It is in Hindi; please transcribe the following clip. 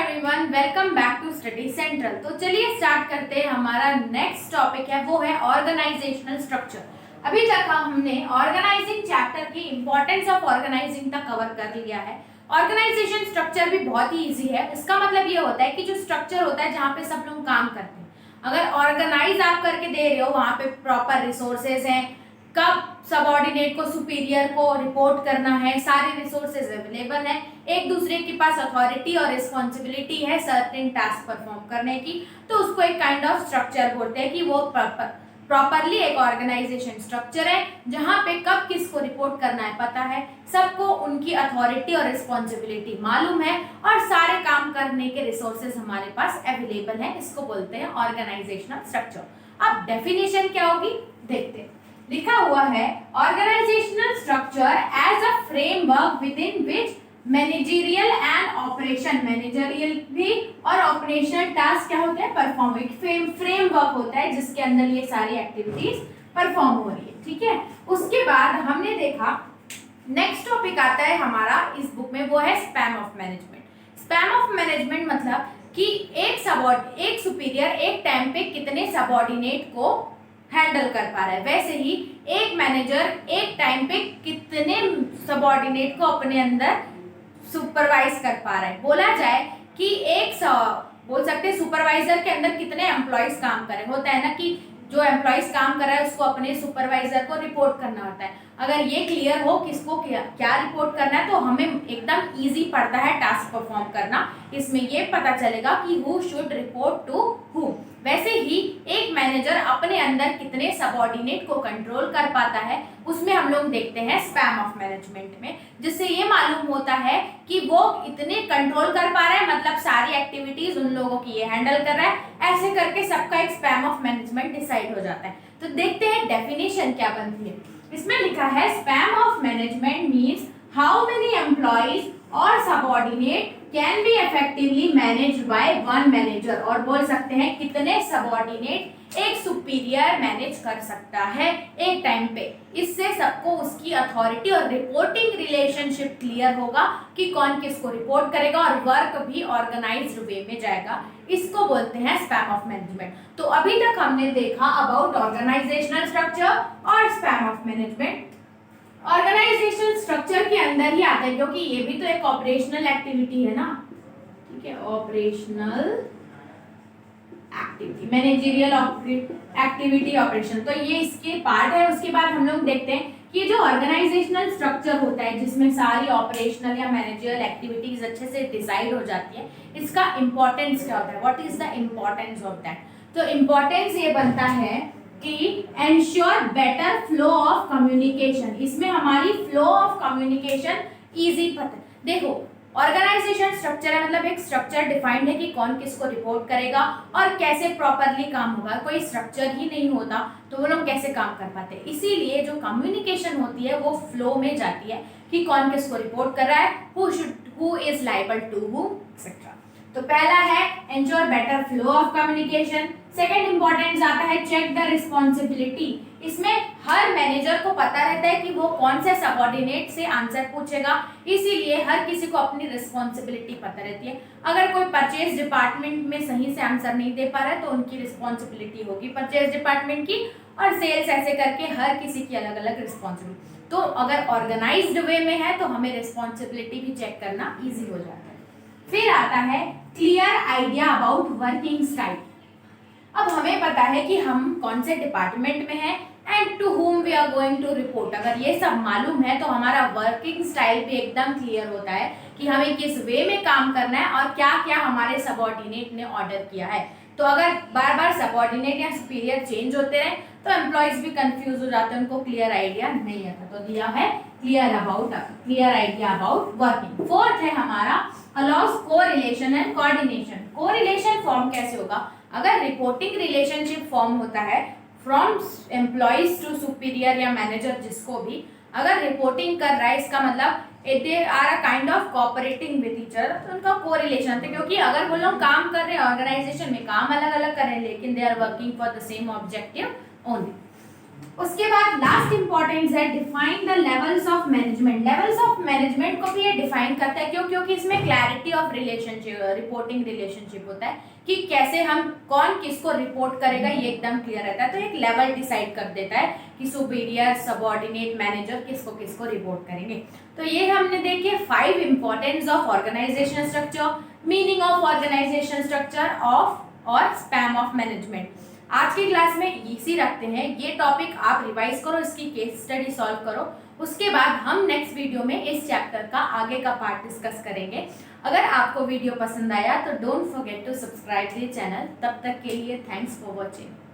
Everyone, welcome back to Study Central. तो चलिए स्टार्ट करते हैं। हमारा नेक्स्ट टॉपिक है वो है ऑर्गेनाइजेशनल स्ट्रक्चर। अभी तक हमने ऑर्गेनाइजिंग चैप्टर की इंपॉर्टेंस ऑफ ऑर्गेनाइजिंग तक कवर कर लिया है। ऑर्गेनाइजेशन स्ट्रक्चर भी बहुत ही इजी है। इसका मतलब ये होता है कि जो स्ट्रक्चर होता है जहाँ पे सब लोग काम करते हैं, अगर ऑर्गेनाइज आप करके दे रहे हो, वहाँ पे प्रॉपर रिसोर्सेज हैं, कब सबऑर्डिनेट को सुपीरियर को रिपोर्ट करना है, सारे रिसोर्सेज अवेलेबल है, एक दूसरे के पास अथॉरिटी और रिस्पॉन्सिबिलिटी है सर्टेन टास्क परफॉर्म करने की, तो उसको एक काइंड ऑफ स्ट्रक्चर बोलते हैं कि वो प्रॉपरली एक ऑर्गेनाइजेशन स्ट्रक्चर है जहाँ पे कब किसको रिपोर्ट करना है पता है, सबको उनकी अथॉरिटी और रिस्पॉन्सिबिलिटी मालूम है और सारे काम करने के रिसोर्सेज हमारे पास अवेलेबल है। इसको बोलते हैं ऑर्गेनाइजेशनल स्ट्रक्चर। अब डेफिनेशन क्या होगी देखते हैं। लिखा हुआ है organisational structure as a framework within which managerial and operation, managerial भी और ऑपरेशनल टास्क क्या होते हैं, परफॉर्म। एक फ्रेमवर्क होता है जिसके अंदर ये सारी एक्टिविटीज परफॉर्म हो रही है। ठीक है, उसके बाद हमने देखा नेक्स्ट टॉपिक आता है हमारा इस बुक में, वो है span of management. Spam of management मतलब कि एक सुपीरियर एक टाइम पे कितने सबऑर्डिनेट को हैंडल कर पा रहा है, वैसे ही एक मैनेजर एक टाइम पे कितने सबऑर्डिनेट को अपने अंदर सुपरवाइज कर पा रहा है। बोला जाए कि बोल सकते हैं सुपरवाइजर के अंदर कितने एम्प्लॉयज काम कर रहे हैं। होता है ना कि जो एम्प्लॉयज काम कर रहा है उसको अपने सुपरवाइजर को रिपोर्ट करना होता है। अगर ये क्लियर हो किसको क्या रिपोर्ट करना है तो हमें एकदम इजी पड़ता है टास्क परफॉर्म करना। इसमें ये पता चलेगा कि who should report to who. वैसे ही एक मैनेजर अपने अंदर कितने सबऑर्डिनेट को कंट्रोल कर पाता है उसमें हम लोग देखते हैं स्पैम ऑफ मैनेजमेंट में, जिससे ये मालूम होता है कि वो इतने कंट्रोल कर पा रहा है, मतलब सारी एक्टिविटीज उन लोगों की ये हैंडल कर रहा है। ऐसे करके सबका एक स्पैम ऑफ मैनेजमेंट डिसाइड हो जाता है। तो देखते हैं डेफिनेशन क्या बनती है। इसमें लिखा है span of management means how many employees और subordinate can be effectively managed by one manager, और बोल सकते हैं कितने सबऑर्डिनेट एक सुपीरियर मैनेज कर सकता है एक टाइम पे। इससे सबको उसकी अथॉरिटी और रिपोर्टिंग रिलेशनशिप क्लियर होगा कि कौन किसको रिपोर्ट करेगा और वर्क भी ऑर्गेनाइज्ड वे में जाएगा। इसको बोलते हैं स्पैम ऑफ मैनेजमेंट। तो अभी तक हमने देखा अबाउट ऑर्गेनाइजेशनल स्ट्रक्चर और span of management. Organisational structure के अंदर ही आता है क्योंकि ये भी तो एक ऑपरेशनल एक्टिविटी है ना। ठीक है, operational activity, managerial activity operation, तो ये इसके पार्ट है। उसके बाद हम लोग देखते हैं कि जो ऑर्गेनाइजेशनल स्ट्रक्चर होता है जिसमें सारी ऑपरेशनल या मैनेजरियल एक्टिविटीज अच्छे से डिसाइड हो जाती है, इसका इंपॉर्टेंस क्या होता है, what is the importance of that. तो इंपॉर्टेंस ये बनता है कि ensure better flow of communication. इसमें हमारी फ्लो ऑफ कम्युनिकेशन इजी पता। देखो ऑर्गेनाइजेशन स्ट्रक्चर है मतलब एक स्ट्रक्चर डिफाइंड है कि कौन किसको रिपोर्ट करेगा और कैसे प्रॉपरली काम होगा। कोई स्ट्रक्चर ही नहीं होता तो वो लोग कैसे काम कर पाते। इसीलिए जो कम्युनिकेशन होती है वो फ्लो में जाती है कि कौन किसको रिपोर्ट कर रहा है, who is liable to who etcetera. तो पहला है ensure better flow of communication. Second importance आता है चेक द रिस्पॉन्सिबिलिटी। इसमें हर मैनेजर को पता रहता है कि वो कौन से सबऑर्डिनेट से आंसर पूछेगा, इसीलिए हर किसी को अपनी रिस्पॉन्सिबिलिटी पता रहती है। अगर कोई परचेज डिपार्टमेंट में सही से आंसर नहीं दे पा रहा है तो उनकी रिस्पॉन्सिबिलिटी होगी परचेज डिपार्टमेंट की, और सेल्स ऐसे करके हर किसी की अलग अलग रिस्पॉन्सिबिलिटी। तो अगर ऑर्गेनाइज्ड वे में है तो हमें रिस्पॉन्सिबिलिटी भी चेक करना ईजी हो जाता है। फिर आता है clear idea about working style. अब हमें पता है कि हम कौन से डिपार्टमेंट में हैं and to whom we are going to report. अगर ये सब मालूम है तो हमारा वर्किंग स्टाइल भी एकदम क्लियर होता है कि हमें किस वे में काम करना है और क्या क्या हमारे सबऑर्डिनेट ने ऑर्डर किया है। तो अगर बार बार सबऑर्डिनेट या सुपीरियर चेंज होते रहे तो एम्प्लॉयज भी कंफ्यूज हो जाते हैं, उनको क्लियर आइडिया नहीं आता। तो दिया है clear idea about working. Fourth है हमारा allows correlation and coordination. Correlation form कैसे होगा, अगर रिपोर्टिंग रिलेशनशिप फॉर्म होता है फ्रॉम एम्प्लॉयज टू सुपीरियर या मैनेजर, जिसको भी अगर रिपोर्टिंग कर रहा है इसका मतलब they are a kind of cooperating with each other, तो उनका कोरिलेशन है। क्योंकि अगर वो लोग काम कर रहे हैं ऑर्गेनाइजेशन में, काम अलग अलग कर रहे हैं लेकिन they are working for the same objective only. उसके बाद लास्ट इंपॉर्टेंस है define the levels of management. Levels of management को भी ये डिफाइन करता है, क्यों? क्योंकि इसमें clarity of relationship, reporting relationship होता है कि कैसे हम कौन किसको रिपोर्ट करेगा, ये एकदम क्लियर रहता है। तो एक लेवल डिसाइड कर देता है कि सुपीरियर, सबऑर्डिनेट, मैनेजर किसको किसको रिपोर्ट करेंगे। तो ये हमने देखे 5 importance of organisation structure, meaning of organisation structure of और स्पैम ऑफ मैनेजमेंट। आज की क्लास में इसी रखते हैं। ये टॉपिक आप रिवाइज करो, इसकी केस स्टडी सॉल्व करो। उसके बाद हम नेक्स्ट वीडियो में इस चैप्टर का आगे का पार्ट डिस्कस करेंगे। अगर आपको वीडियो पसंद आया तो don't forget to subscribe the channel. तब तक के लिए थैंक्स फॉर वॉचिंग।